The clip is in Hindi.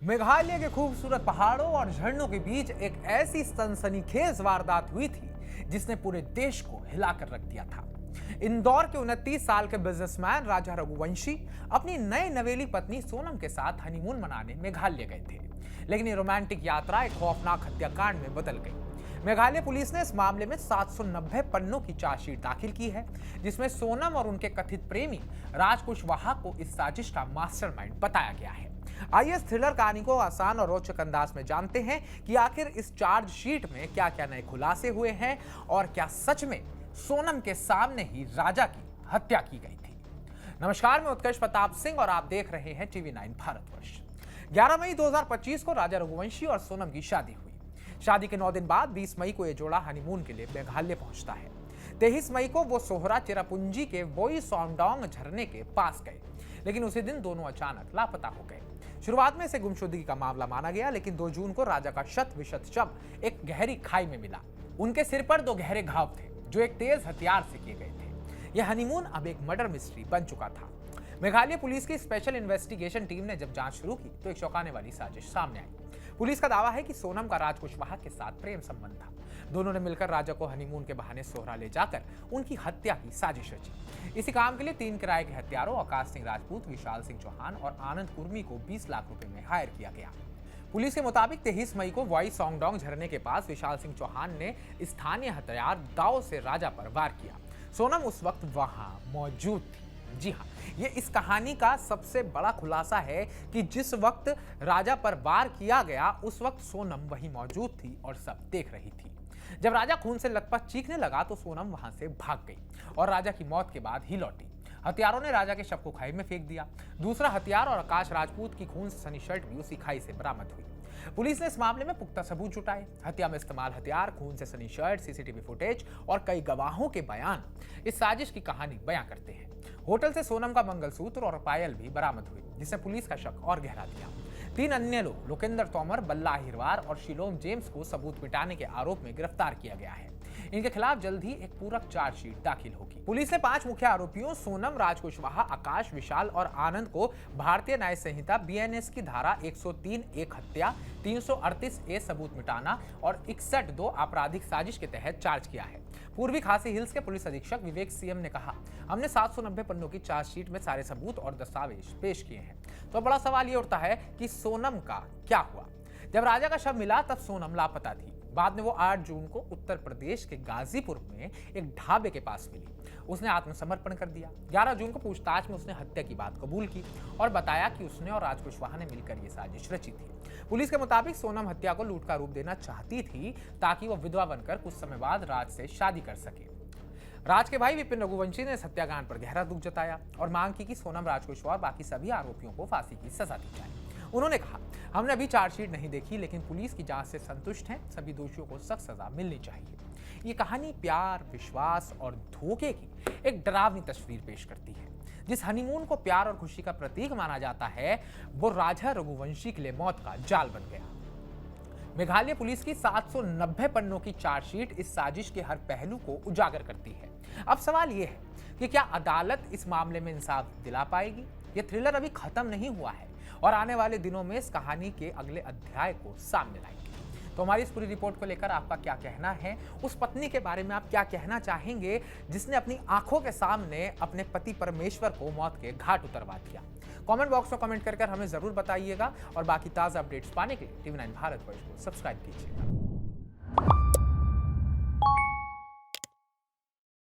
मेघालय के खूबसूरत पहाड़ों और झरनों के बीच एक ऐसी सनसनीखेज वारदात हुई थी जिसने पूरे देश को हिलाकर रख दिया था। इंदौर के 29 साल के बिजनेसमैन राजा रघुवंशी अपनी नई नवेली पत्नी सोनम के साथ हनीमून मनाने मेघालय गए थे, लेकिन ये रोमांटिक यात्रा एक खौफनाक हत्याकांड में बदल गई। मेघालय पुलिस ने इस मामले में 790 पन्नों की चार्जशीट दाखिल की है, जिसमें सोनम और उनके कथित प्रेमी राज कुशवाहा को इस साजिश का मास्टरमाइंड बताया गया है। आइए इस थ्रिलर कहानी को आसान और रोचक अंदाज में जानते हैं कि आखिर इस चार्जशीट में क्या क्या नए खुलासे हुए हैं और क्या सच में सोनम के सामने ही राजा की हत्या की गई थी। नमस्कार, मैं उत्कर्ष प्रताप सिंह और आप देख रहे हैं TV9 भारतवर्ष। 11 मई 2025 को राजा रघुवंशी और सोनम की शादी हुई। शादी के 9 दिन बाद 20 मई को यह जोड़ा हनीमून के लिए मेघालय पहुंचता है। 23 मई को वो सोहरा चेरापूंजी के वोई सॉन्गडोंग झरने के पास गए, लेकिन उसी दिन दोनों अचानक लापता हो गए। शुरुआत में इसे गुमशुदगी का मामला माना गया, लेकिन 2 जून को राजा का शत विशत शव एक गहरी खाई में मिला। उनके सिर पर 2 गहरे घाव थे जो एक तेज हथियार से किए गए थे। यह हनीमून अब एक मर्डर मिस्ट्री बन चुका था। मेघालय पुलिस की स्पेशल इन्वेस्टिगेशन टीम ने जब जांच शुरू की तो एक चौंकाने वाली साजिश सामने आई। पुलिस का दावा है कि सोनम का राज कुशवाहा के साथ प्रेम संबंध था। दोनों ने मिलकर राजा को हनीमून के बहाने सोहरा ले जाकर उनकी हत्या की साजिश रची। इसी काम के लिए 3 किराए के हत्यारों आकाश सिंह राजपूत, विशाल सिंह चौहान और आनंद कुर्मी को 20 लाख रुपए में हायर किया गया। पुलिस के मुताबिक 23 मई को वोई सॉन्गडोंग झरने के पास विशाल सिंह चौहान ने स्थानीय हथियार दाव से राजा पर वार किया। सोनम उस वक्त वहां मौजूद थी। जी हाँ, ये इस कहानी का सबसे बड़ा खुलासा है कि जिस वक्त राजा पर वार किया गया उस वक्त सोनम वहीं मौजूद थी और सब देख रही थी। जब राजा खून से लथपथ चीखने लगा तो सोनम वहां से भाग गई और राजा की मौत के बाद ही लौटी। हथियारों ने राजा के शव को खाई में फेंक दिया। दूसरा हथियार और आकाश राजपूत की खून से सनी शर्ट भी उसी खाई से बरामद हुई। पुलिस ने इस मामले में पुख्ता सबूत जुटाए। हत्या में इस्तेमाल हथियार, खून से सनी शर्ट, सीसीटीवी फुटेज और कई गवाहों के बयान इस साजिश की कहानी बयां करते हैं। होटल से सोनम का मंगलसूत्र और पायल भी बरामद हुई, जिससे पुलिस का शक और गहरा दिया। 3 अन्य लोग लोकेंद्र तोमर, बल्ला अहिरवार और शिलोम जेम्स को सबूत मिटाने के आरोप में गिरफ्तार किया गया है। इनके खिलाफ जल्द ही एक पूरक चार्जशीट दाखिल होगी। पुलिस ने 5 मुख्य आरोपियों सोनम, राज कुशवाहा, आकाश, विशाल और आनंद को भारतीय न्याय संहिता BNS की धारा 103 एक हत्या, 338 ए सबूत मिटाना और 61(2) आपराधिक साजिश के तहत चार्ज किया है। पूर्वी खासी हिल्स के पुलिस अधीक्षक विवेक CM ने कहा, हमने 790 पन्नों की चार्जशीट में सारे सबूत और दस्तावेज पेश किए हैं। तो बड़ा सवाल ये उठता है कि सोनम का क्या हुआ। जब राजा का शव मिला तब सोनम लापता थी। बाद में वो 8 जून को उत्तर प्रदेश के गाजीपुर में एक ढाबे के पास मिली। उसने आत्मसमर्पण कर दिया। 11 जून को पूछताछ में उसने हत्या की बात कबूल की और बताया कि उसने और राज कुशवाहा ने मिलकर ये साजिश रची थी। पुलिस के मुताबिक सोनम हत्या को लूट का रूप देना चाहती थी ताकि वो विधवा बनकर कुछ समय बाद राज से शादी कर सके। राज के भाई विपिन रघुवंशी ने इस हत्याकांड पर गहरा दुख जताया और मांग की कि सोनम, राज कुशवाहा और बाकी सभी आरोपियों को फांसी की सजा दी जाए। उन्होंने कहा, हमने अभी चार्जशीट नहीं देखी, लेकिन पुलिस की जांच से संतुष्ट हैं। सभी दोषियों को सख्त सजा मिलनी चाहिए। ये कहानी प्यार, विश्वास और धोखे की एक डरावनी तस्वीर पेश करती है। जिस हनीमून को प्यार और खुशी का प्रतीक माना जाता है, वो राजा रघुवंशी के लिए मौत का जाल बन गया। मेघालय पुलिस की 790 पन्नों की चार्जशीट इस साजिश के हर पहलू को उजागर करती है। अब सवाल यह है कि क्या अदालत इस मामले में इंसाफ दिला पाएगी? यह थ्रिलर अभी खत्म नहीं हुआ है और आने वाले दिनों में इस कहानी के अगले अध्याय को सामने लाएंगे। तो हमारी इस पूरी रिपोर्ट को लेकर आपका क्या कहना है? उस पत्नी के बारे में आप क्या कहना चाहेंगे जिसने अपनी आंखों के सामने अपने पति परमेश्वर को मौत के घाट उतरवा दिया? कमेंट बॉक्स में कमेंट कर हमें जरूर बताइएगा और बाकी ताजा अपडेट्स पाने के लिए TV9 भारतवर्ष को सब्सक्राइब कीजिएगा।